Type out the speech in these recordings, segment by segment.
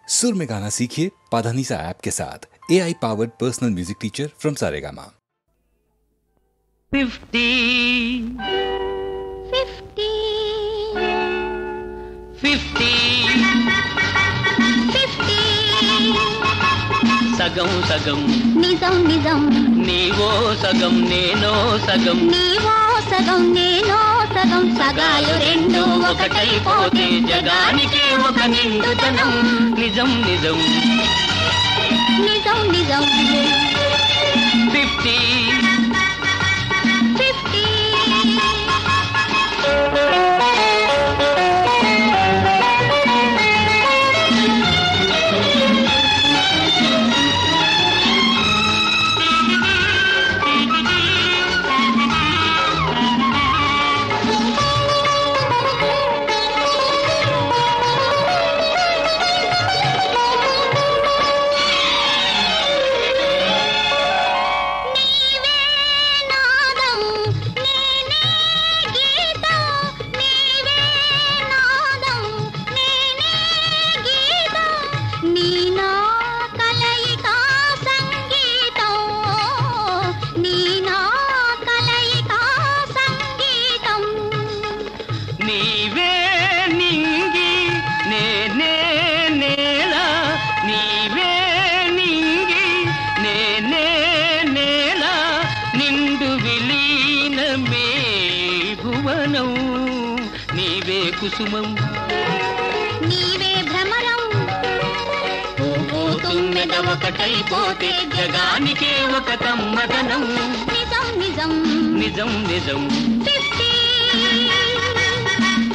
सुर में गाना सीखिए पाधानीसा ऐप के साथ। AI powered personal music teacher from Saregama. 50 50 50 సగం సగం నిజం నిజం నీవో సగం నేనో సగం నీవో సగం నేనో సగం సగాలు రెండు ఒకటైపోతే జగానికి ఒక నిండుతనం నిజం నిజం నిజం నిజం 50 కుసుమం నీవే భ్రమరం పోతున్నద ఒకటైపోతే జగానికే ఒక కమ్మదనం నిజం నిజం నిజం నిజం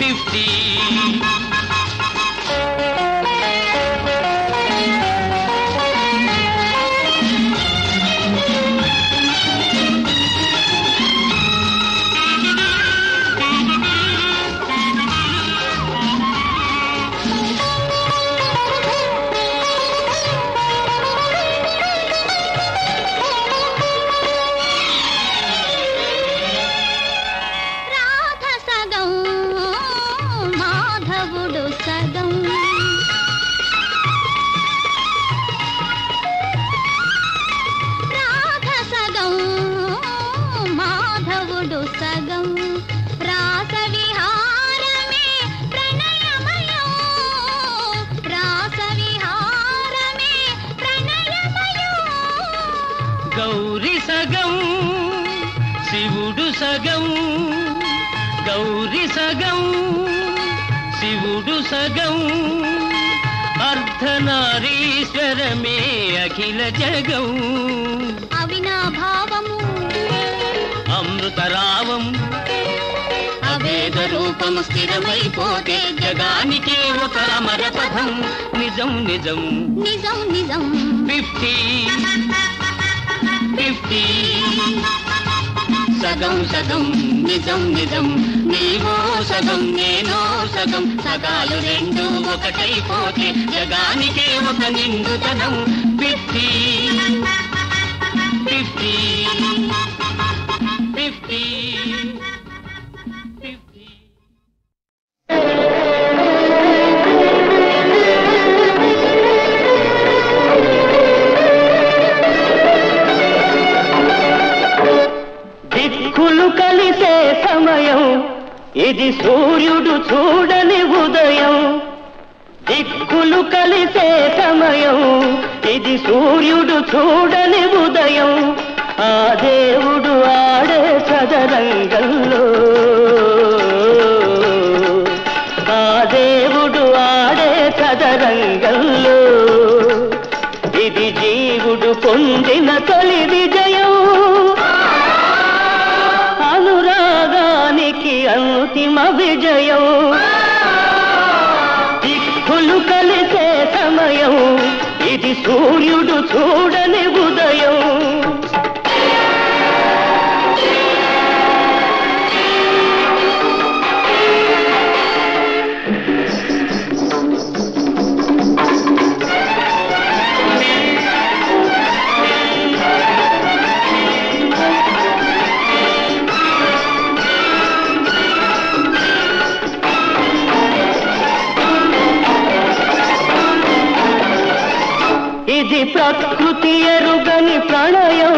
50 గౌరీ సగం శివుడు సగం గౌరీ సగం శివుడు సగం అర్ధనారీశ్వరమే అఖిల జగం అవినాభావము అమృతరావం అభేద రూపము స్థిరమైపోతే జగానికే ఒక అమర పదం నిజం నిజం నిజం నిజం 50 సగం సగం నిజం నిజం నీవో సగం నేనో సగం సగాలు రెండు ఒకటైపోతే జగానికే ఒక నిండుతనం 50 దిక్కులు కలిసే సమయం ఇది సూర్యుడు చూడని ఉదయం దిక్కులు కలిసే సమయం ఇది సూర్యుడు చూడని ఉదయం ఆ దేవుడు ఆడే చదరంగంలో ఆ దేవుడు ఆడే చదరంగంలో ఇది జీవుడు పొందిన తొలి విజయం అనురాగానికి అంతిమ విజయం దిక్కులు కలిసే సమయం ఇది సూర్యుడు చూడని ఉదయం ఇది ప్రకృతి ఎరుగని ప్రణయం,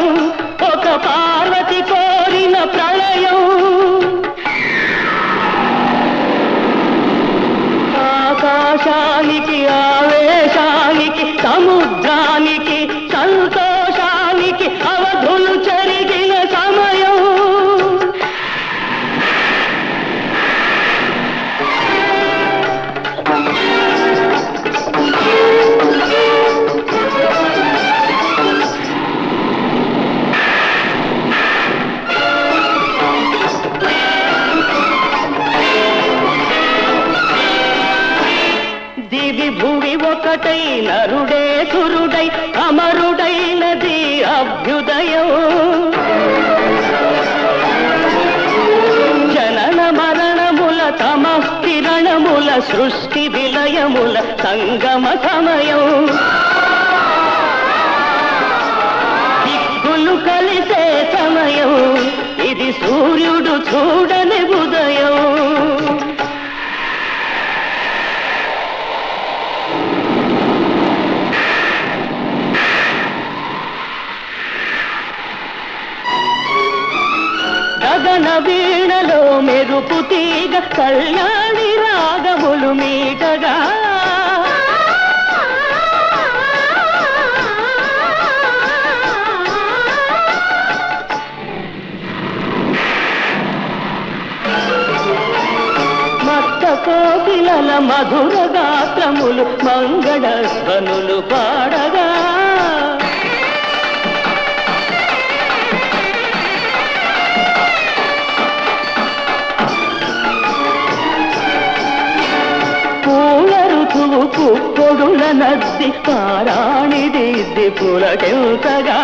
ఒక పార్వతి కోరిన ప్రళయం. ఆకాశానికి ఆవేశానికి సముద్రానికి సంతోషానికి అవధులు చెరిగిన సమయం. దివి భువి ఒకటై నరుడే సురుడై అమరుడైనది అభ్యుదయం. జనన మరణముల తమఃకిరణముల సృష్టి విలయముల సంగమ సమయం. దిక్కులు కలిసే సమయం, ఇది సూర్యుడు చూడని ఉదయం. గగన వీణలో మెరుపు తీగ కళ్యాణి రాగములు మీటగా. మత్త కోకిలల మధుర గాత్రములు మంగళ ధ్వనులు పాడగా. పుప్పొడుల నద్ది పారాణి దిద్ది పులకెంతగా.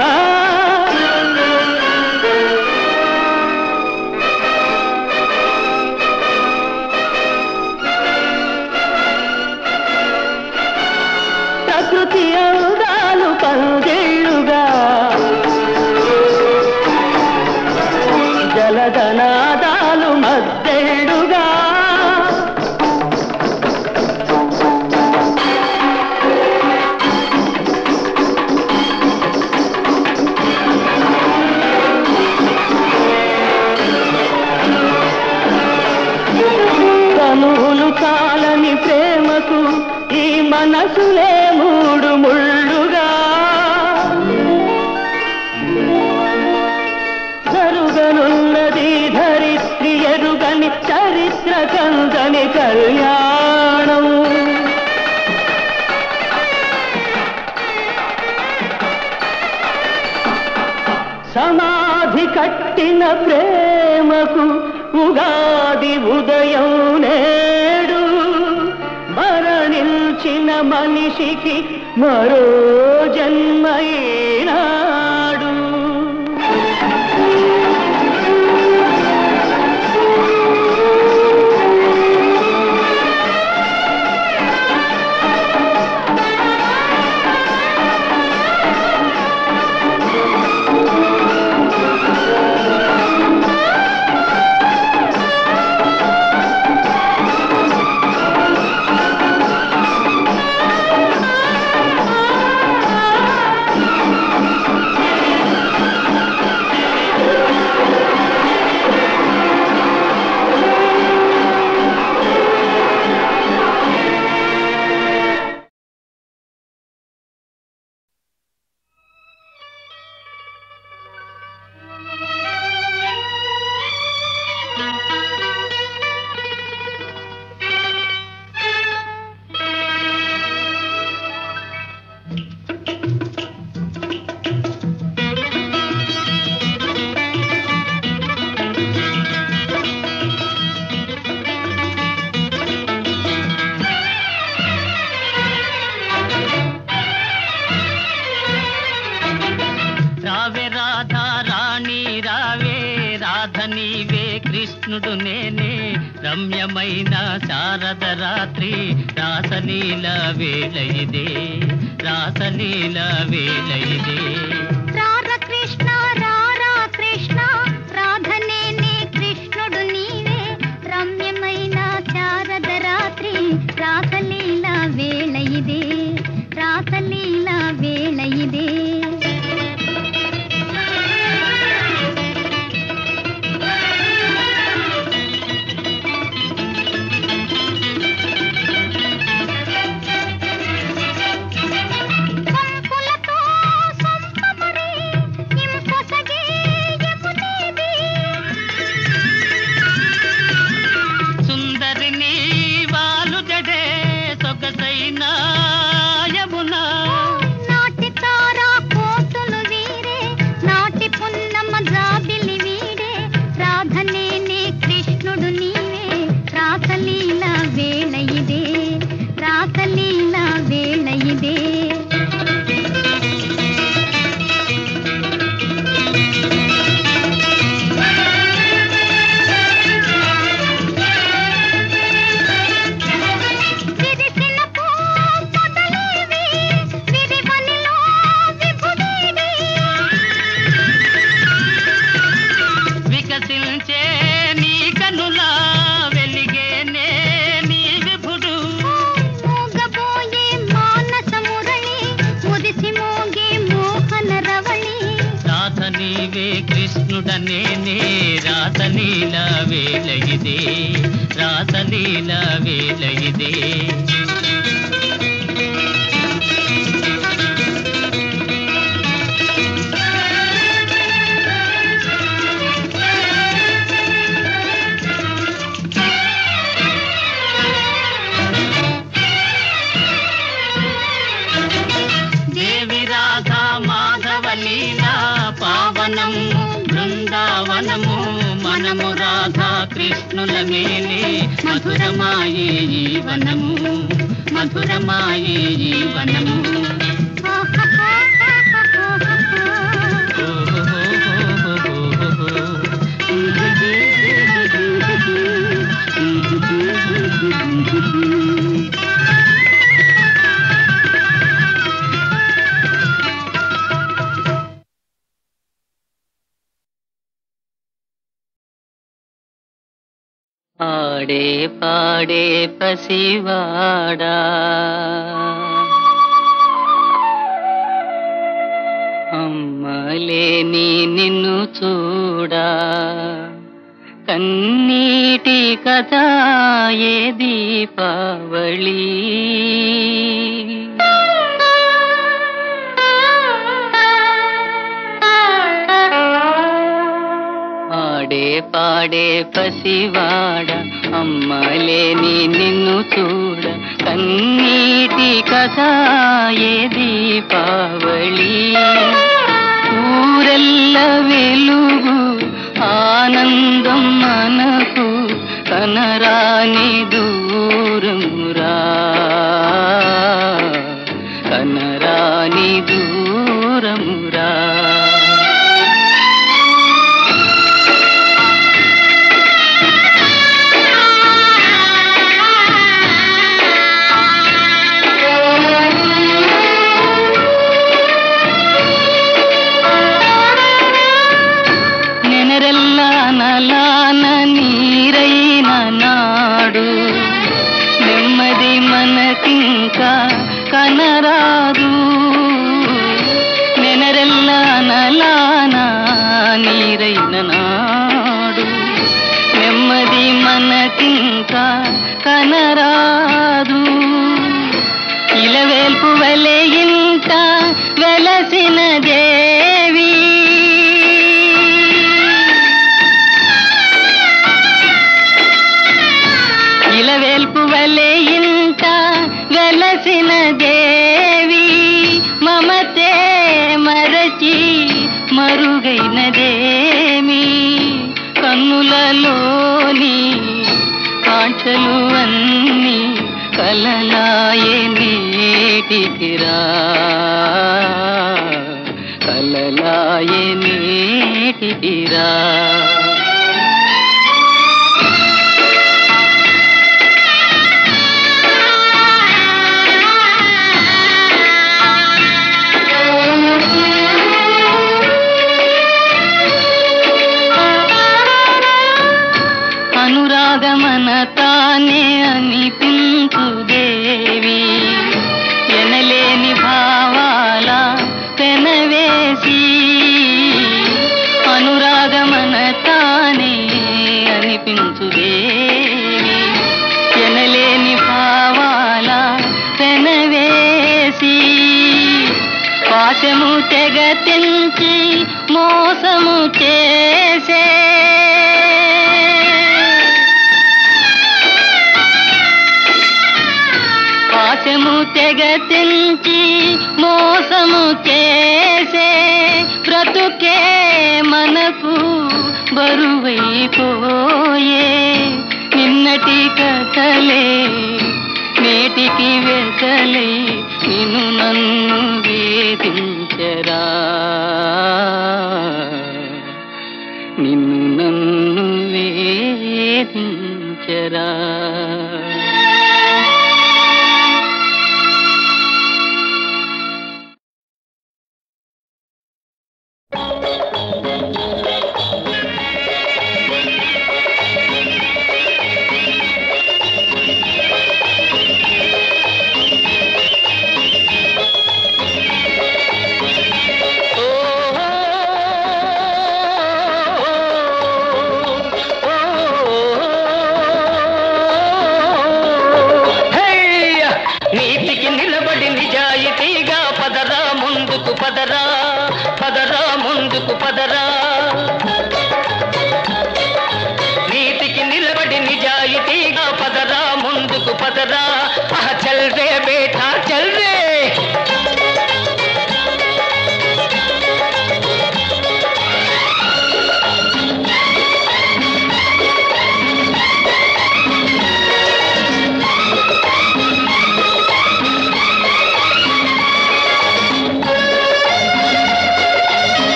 ప్రకృతి అందాలు పందిళ్ళుగా, జలధనాదాలు మద్దెళ్ళుగా. కాలని ప్రేమకు ఈ మనసులే మూడు ముళ్ళుగా. జరుగనున్నది ధరిత్రి ఎరుగని చరిత్ర కందని కళ్యాణం. సమాధి కట్టిన ప్రేమకు ఉగాది ఉదయం నేడు. మరణించిన మనిషికి మరో జన్మయినాడు. కృష్ణుడు నేనే రమ్యమైన శారద రాత్రి రాసలీల వేళ ఇదే రాసలీల వేళ ఇదే రార కృష్ణ రారా కృష్ణ రాధనేనే కృష్ణుడు నీవే రమ్యమైన శారద రాత్రి రాసలీల వేళ ఇదే రాసలీల వేళ నేనే రాసలీల వేళ ఇదే రాసలీల వేళ ఇదే బృందావనము మనము రాధా కృష్ణుల మేలే మధురమాయే ఈ వనము మధురమాయే ఈ వనము ఆడే పాడే పసివాడా అమ్మలేని నిన్ను చూడా కన్నీటి కథ ఏ దీపావళి ఆడే పాడే పసివాడ అమ్మలేని నిన్ను చూడ కన్నీటి కథ ఏ దీపావళి ఊరెల్ల వెలుగు ఆనందం మనకు కనరాని దూరమురా కనరాని దూరమురా నలాన నీరైన నాడు నెమ్మది మనకింకా కనరాదు నెనరెల్ల నలాన నీరైన నాడు నెమ్మది మనకింకా కనరాదు ఇలవేల్పు వలె ఇంట వెలసిన దేవి ఇలవేల్పు వలె ఇంట వెలసిన దేవి మమతే మరచి మరుగైనదేమి కన్నులలోని కాంక్షలు అన్నీ కలలాయే నేటికిరా కలలాయే నేటికిరా అనురాగమన తానే అనిపించు దేవి ఎనలేని భావాల పెనవేసి అనురాగమన తానే అనిపించు దేవి ఎనలేని భావాల పెనవేసి పాశము తెగ తెంచి మోసము చేసే పాశము తెగ తెంచి మోసము చేసే బ్రతుకే మనకు బరువైపోయే నిన్నటి కథలే నేటికి వెతలే నిన్ను నన్ను వేధించరా నిన్ను నన్ను వేధించరా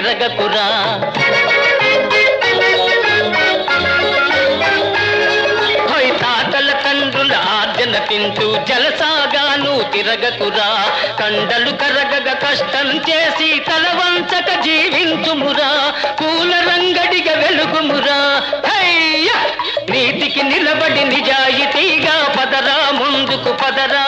తిరగకురా. తాతల తండ్రుల ఆర్జన తింటూ జలసాగాను తిరగకురా. కండలు కరగగ కష్టం చేసి తలవంచక జీవించుమురా. పూల రంగడిగ వెలుగుమురా. నీతికి నిలబడి నిజాయితీగా పదరా, ముందుకు పదరా.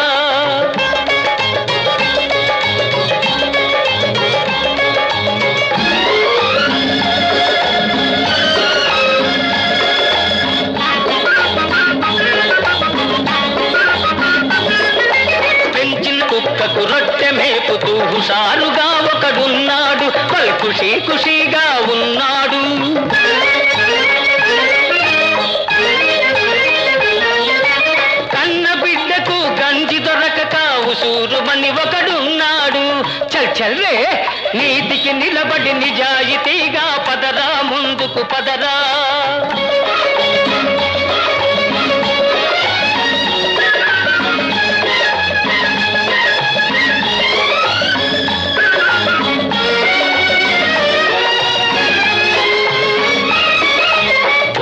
కుక్కకు రొట్టె మేపుతూ హుషారుగా ఒకడున్నాడు, ఖుషీ ఖుషీగా ఉన్నాడు. కన్న బిడ్డకు గంజి దొరకక ఉసూరుమని ఒకడున్నాడు. చల్చల్లే నీతికి నిలబడి నిజాయితీగా పదరా, ముందుకు పదరా.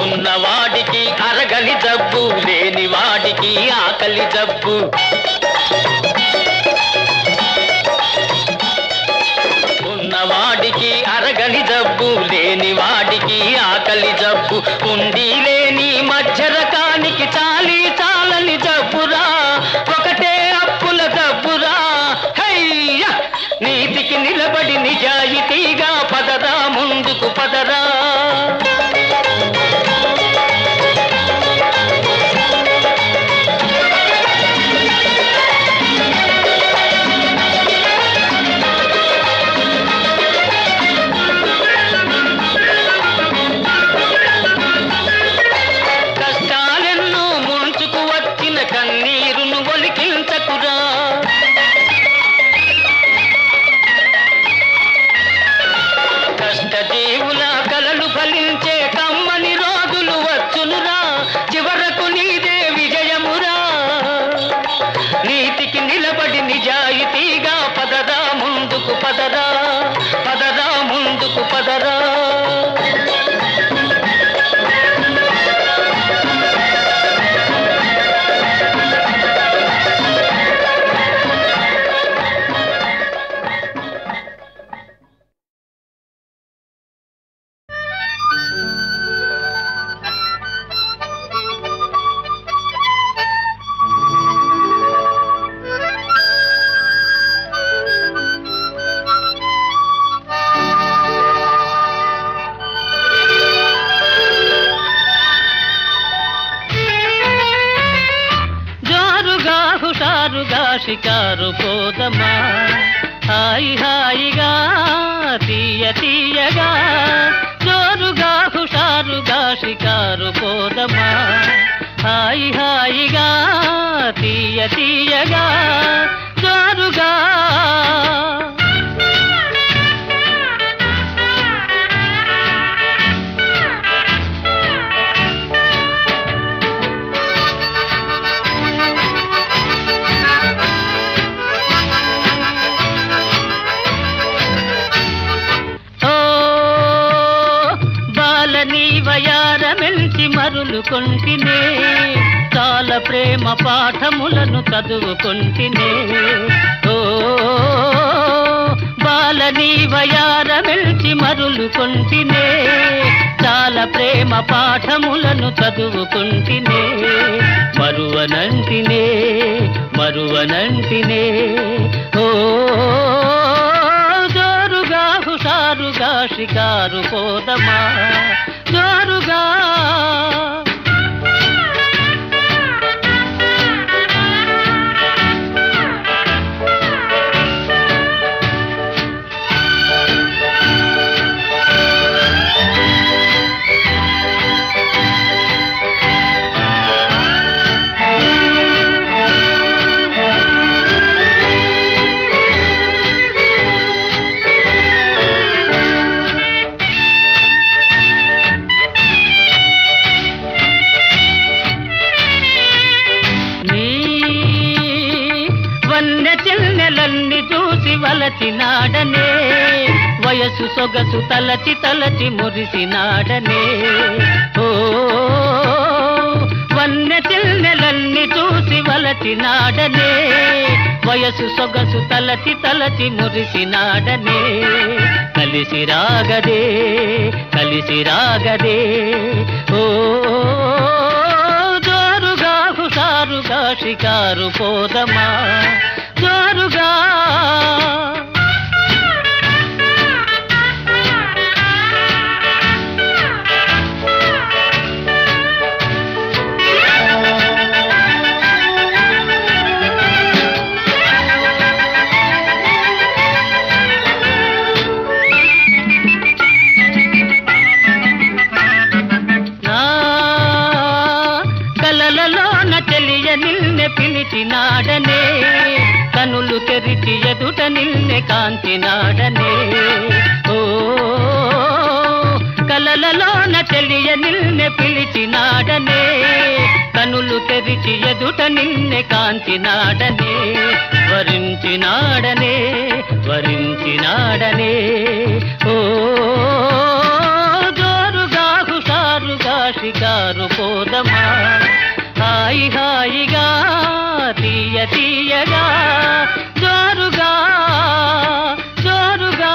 ఉన్నవాడికి అరగని జబ్బు, లేని వాడికి ఆకలి జబ్బు. ఉన్నవాడికి అరగని జబ్బు, లేని వాడికి ఆకలి జబ్బు. ఉండి లేని మధ్య రకానికి చాలి చాలని జబ్బురా. ఒకటే అప్పుల జబ్బురా. నీతికి నిలబడి నిజాయితీగా పదరా, ముందుకు పదరా. నిజాయితీగా పదరా, ముందుకు పదరా. పదరా, ముందుకు పదరా. షికారు పోదమా, హాయి హాయిగా తీయ తీయగా. జోరుగా హుషారుగా షికారు పోదమా, హాయి హాయిగా తీయ తీయగా. జోరుగా వయారమెల్చి మరులుకొంటినే, చాలా ప్రేమ పాఠములను చదువుకొంటినే. ఓ బాలని వయారమెల్చి మరులుకొంటినే, చాలా ప్రేమ పాఠములను చదువుకొంటినే. మరువనంటినే మరువనంటినే. ఓ జోరుగా హుషారుగా షికారు పోదమా, జోరుగా. వలచినాడనే వయసు సొగసు తలచి తలచి మురిసినాడనే ఓ వన్నె చిన్నెలన్నీ చూసి వలచినాడనే వయసు సొగసు తలచి తలచి మురిసినాడనే కలిసి రాగదే ఓ జోరుగా హుషారుగా షికారు పోదమా జోరుగా పిలిచినాడనే కనులు తెరిచి ఎదుట నిన్నే కాంచినాడనే ఓ కలలలోన తెలియ నిన్నే పిలిచినాడనే కనులు తెరిచి ఎదుట నిన్నే కాంచినాడనే వరించినాడనే ఓ జోరుగా హుషారుగా షికారు పోదమా హాయి హాయిగా తీయ తీయగా జోరుగా జోరుగా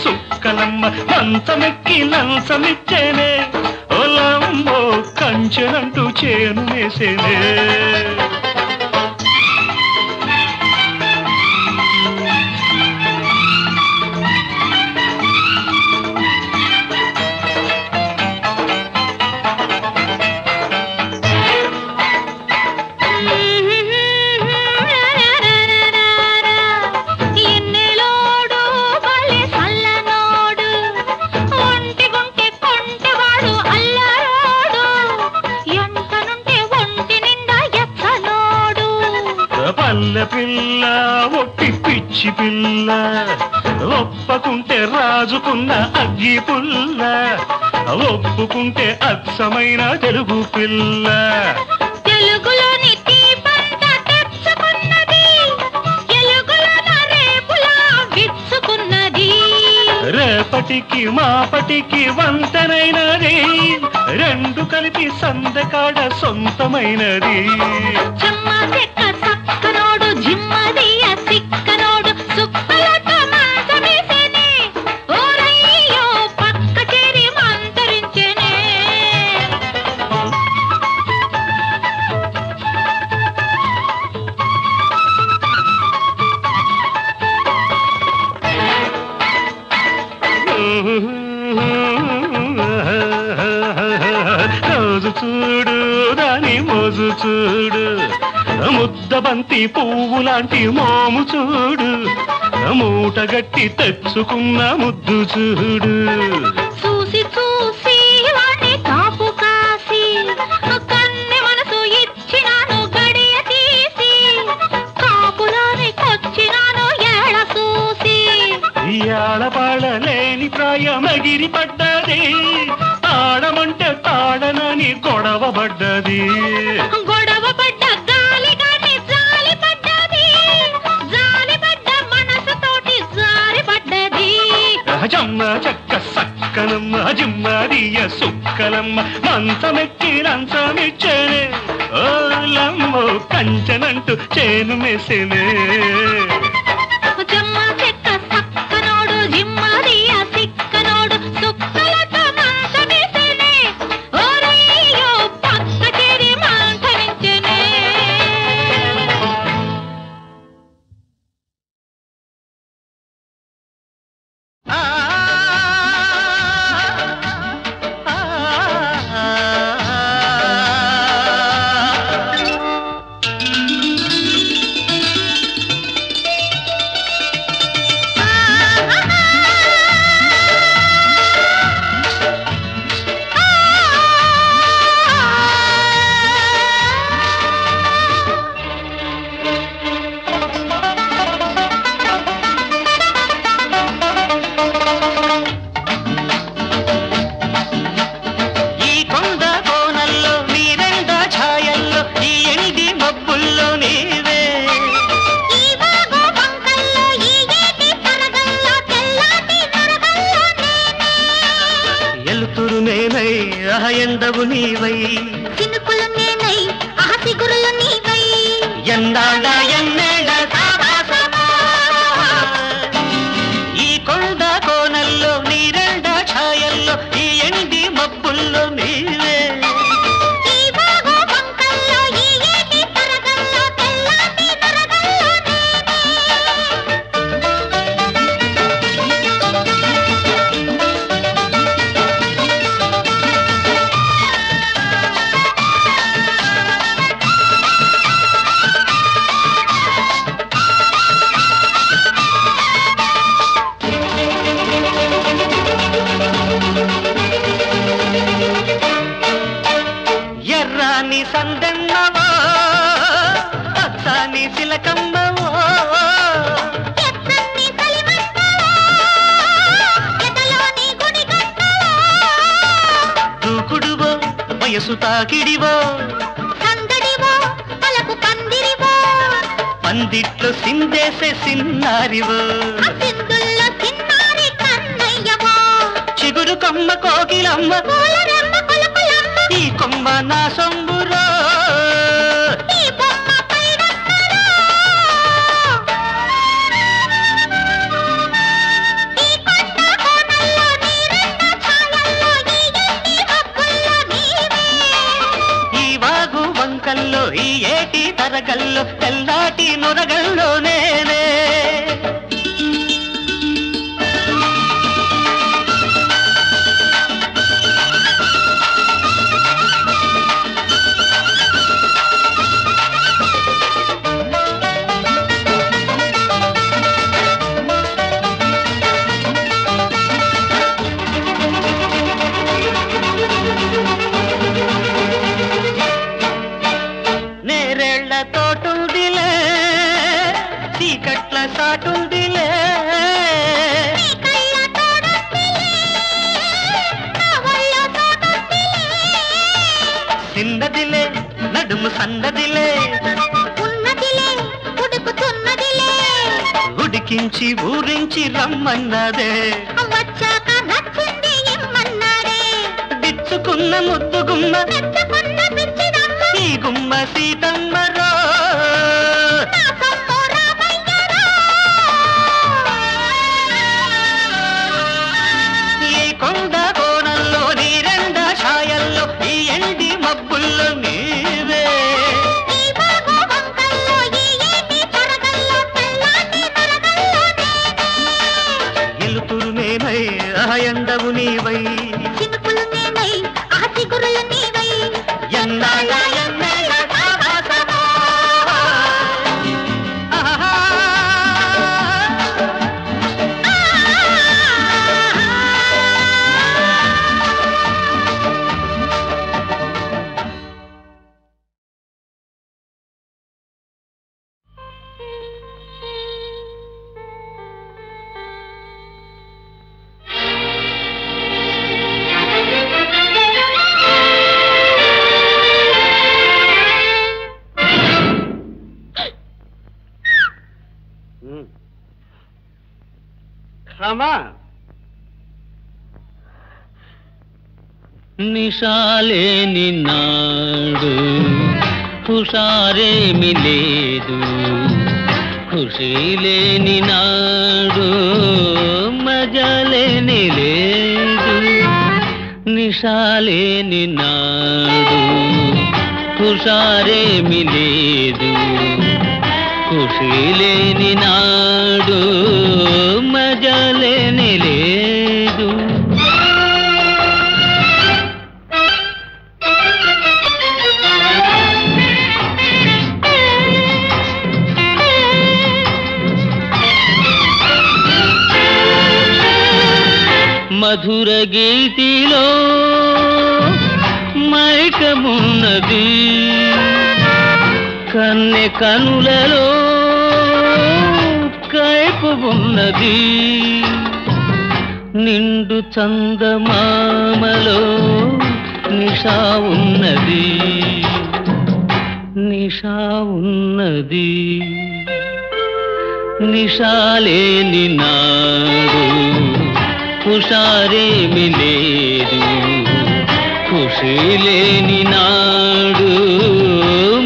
సుక్కలమ్మ మంచమెక్కి లంచమిచ్చేనే ఓలమ్మో కంచెనంటూ చేను వేసేనే పిల్ల ఒట్టి పిచ్చి పిల్ల ఒప్పకుంటే రాజుకున్న అగ్గి పుల్ల ఒప్పుకుంటే అచ్చమైన తెలుగు పిల్ల తెలుగులోని తీపంతా తెచ్చుకున్నది తెలుగులోన రేపులా విచ్చుకున్నది రేపటికి మాపటికి వంతనైనది రెండు కలిపి సందకాడ సొంతమైనది జిమ్మదియ సిక్కనోడు సుక్కలతో మంచమేసేనే ఓరయ్యో పక్క చేరి మంతరించేనే రోజు చూడు దాని మోజు చూడు ముద్దబంతి పువ్వు లాంటి మోము చూడు మూటగట్టి తెచ్చుకున్న ముద్దు చూడు చూసి చూసి వాణ్ణి కాపు కాసి కన్నె మనసు ఇచ్చినాను గడియ తీసి కాపురానికొచ్చినాను ఏళ చూసి ఏళపాడలేని ప్రాయమగిరి పడ్డది ఆడమంటే తాడనని గొడవ పడ్డది గొడవ పడ్డ జమ్మ చక్క సక్కనమ్మ జిమ్మదియ సుక్కలమ్మ మంచమెక్కి లంచమిచ్చేనే ఓలమ్మో కంచనంటూ చేను మెసేనే జమ్మ చెక్క సక్కనోడు జిమ్మదియ సిక్కనోడు సుక్కలతో మంచమేసేనే ఓరయ్యో పక్క చేరి మంతరించెనే అయందవు నీవై చినుకులు నేనై ఆసిగురులు నీవై ఎందాడ ఎన్నేడ సావాసమా ఈ కొండ కోనల్లో నీరెండ ఛాయల్లో ఈ ఎండి మబ్బుల్లో నీవే ఈ బాగు వంకల్లో ఈ ఏటి తరగల్లో తెల్లాటి నరగల్లో ఎర్రాని సందన్నవో అత్తాని చిలకమ్మవో ఎత్తన్ని కలిమంటలో ఎదలోని గుడి గంటలో దూకుడువో వయసు తాకిడివో సందడివో పలకు పందిరివో పందిట్లో సిందేసే సిన్నారివో ఆ సింధుల్లో చిన్నారి కన్నయ్యవో చిగురు కొమ్మ కోకిలమ్మ పూలరెమ్మ కొలకులమ్మ ఈ కొమ్మ నా సొంబురో ఈ బొమ్మ పైడమ్మలో ఈ కొండ కోనల్లో నీరెండ ఛాయల్లో ఈ ఎండి మబ్బుల్లో నీవే ఈ వాగు వంకల్లో ఈ ఏటి తరగల్లో తెల్లాటి నొరగల్లో నేనే నేరేళ్ల తోటుందిలే చీకట్ల సాటుందిలే నీ కళ్ళ తోడుందిలే నా ఒళ్ళో తోడుందిలే సిందదిలే నడుము సందదిలే ఉన్నదిలే ఉడుకుతున్నదిలే ఉడికించి ఊరించి రమ్మన్నదే వచ్చాక నచ్చింది ఇమ్మన్నాడే విచ్చుకున్న ముద్దు గుమ్మ మెచ్చుకున్న పిచ్చిదమ్మ ఈ గుమ్మ సీతమ్మరో నా సొమ్ము రామయ్యరా ఈ కొండ కోణంలో నీరెండ ఛాయల్లో ఈ ఎండి మబ్బుల్లో నీవే ఈ బాగు వంకల్లో ఈ ఏటి తరగల్లో తెల్లాటి నరగల్లో ఎలుతురు నేనై అయందవు నీవై చినుకులు నేనై ఆసిగురులు నీవై ఎన్నాళ్ళ ఎన్నేళ్ళ సావాసమా ఆహా Come on. నిషాలేని నాడు హుషారేమి లేదు ఖుషీ లేని నాడు మజలేని లేదు నిషాలేని నాడు హుషారేమి లేదు ఖుషీ లేని నాడు మజలేని లేదు మధుర గీతిలో మైకమున్నది కన్నె కనులలో కైపు ఉన్నది నిండు చందమామలో నిషా ఉన్నది నిషా ఉన్నది నిషాలేని నాడు హుషారేమి లేదు ఖుషి లేని నాడు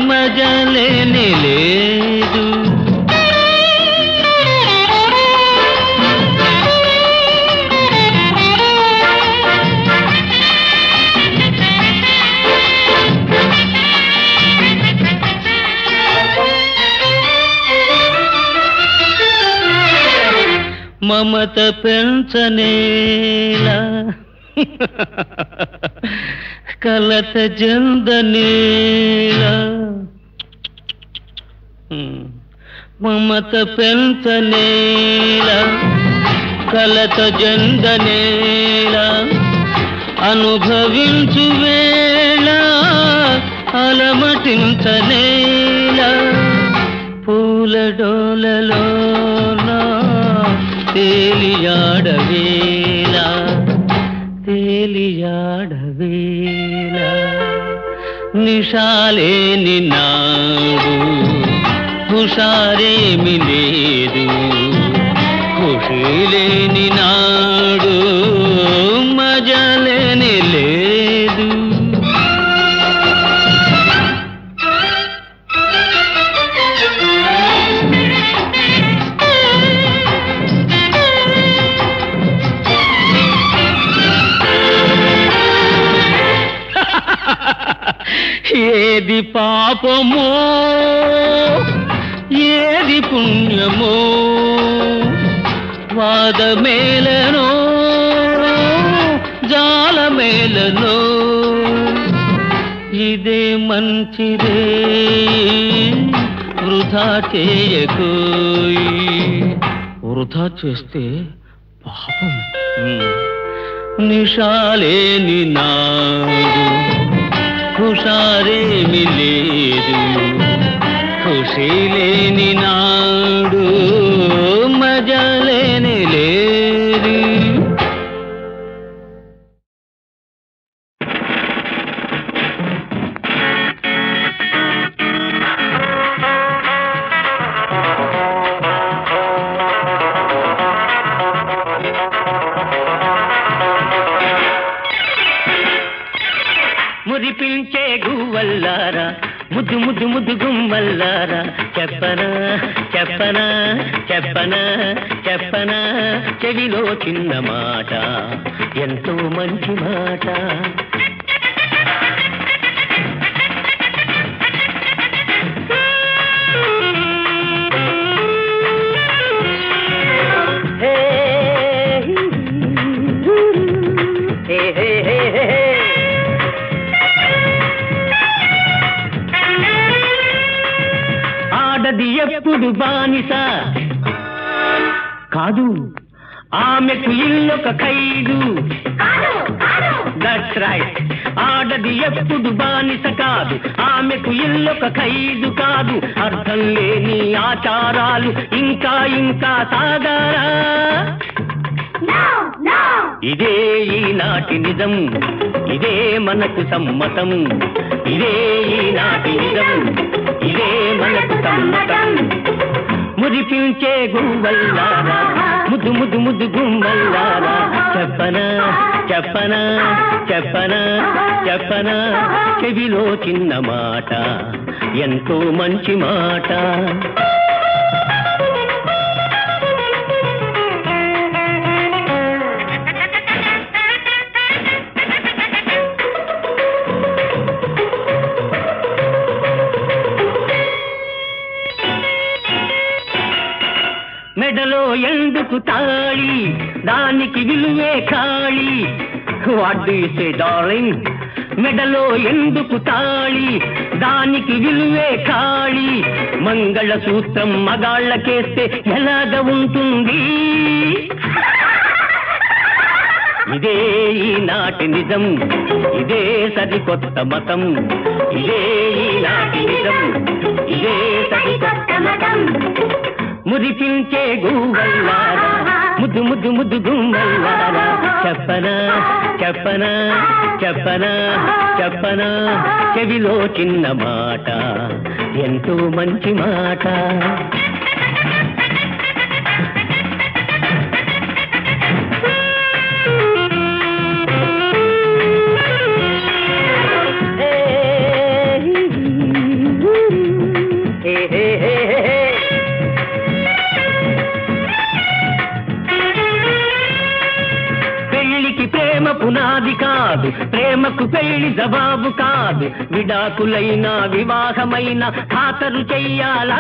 మజలేని లేదు. మమత పెంచనేలా కలత జందనేలా. మమత పెంచనేలా కలత జందనేలా. అనుభవించు వేళ అలమటించనేలా. పూల డోలలోనా తేలియాడవేలా తేలియాడవేలా. నిషాలేని నాడు హుషారేమి లేదు. ఖుషి లేని నాడు మజలేని లేదు. ఏది పాపమో ఏది పుణ్యమో వాదమేలనో జాలమేలనో. ఇదే మంచిదే వృధా చేయకోయి. వృధా చేస్తే పాపం. నిషాలేని నాడు హుషారేమి లేదు. ఖుషి లేని నాడు మజలేని లేదు. మురిపించే గువ్వల్లారా ముద్దు ముద్దు ముద్దు గుమ్మల్లారా. చెప్పనా చెప్పనా చెప్పనా చెప్పనా చెవిలో చిన్న మాట ఎంతో మంచి మాట. ఆడది ఎప్పుడు బానిస కాదు, ఆమెకు ఇల్లొక ఖైదు. That's right. ఆడది ఎప్పుడు బానిస కాదు, ఆమెకు ఇల్లొక ఖైదు కాదు. అర్థం లేని ఆచారాలు ఇంకా ఇంకా సాగారా. ఇదే ఈనాటి నిజం, ఇదే మనకు సమ్మతం. ఇదే ఈనాటి నిజం, ఇదే మనకు సమ్మతం. మురిపించే గువ్వల్లారా ముద్దు ముద్దు ముద్దు గుమ్మల్లారా. చెప్పనా చెప్పనా చెప్పనా చెప్పనా చెవిలో చిన్న మాట ఎంతో మంచి మాట. మెడలో ఎందుకు తాళి, దానికి విలువే ఖాళీ. What do you say darling? మెడలో ఎందుకు తాళి, దానికి విలువే ఖాళీ. మంగళ సూత్రం మగాళ్ళకేస్తే ఎలాగ ఉంటుంది? ఇదే ఈనాటి నిజం, ఇదే సరికొత్త మతం. ఇదే ఈనాటి నిజం, ఇదే సరికొత్త మతం. మురిపించే గువ్వల్లారా ముద్దు ముద్దు ముద్దు గుమ్మల్లారా. చెప్పనా చెప్పనా చెప్పనా చెప్పనా చెవిలో చిన్న మాట ఎంతో మంచి మాట. పెళ్లికి ప్రేమ పునాది కాదు, ప్రేమకు పెళ్లి జవాబు కాదు. విడాకులైనా వివాహమైనా ఖాతరు చెయ్యాలా?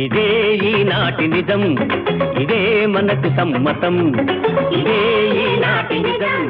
ఇదే ఈనాటి నిజం, ఇదే మనకు సమ్మతం, ఇదే ఈనాటి నిజం.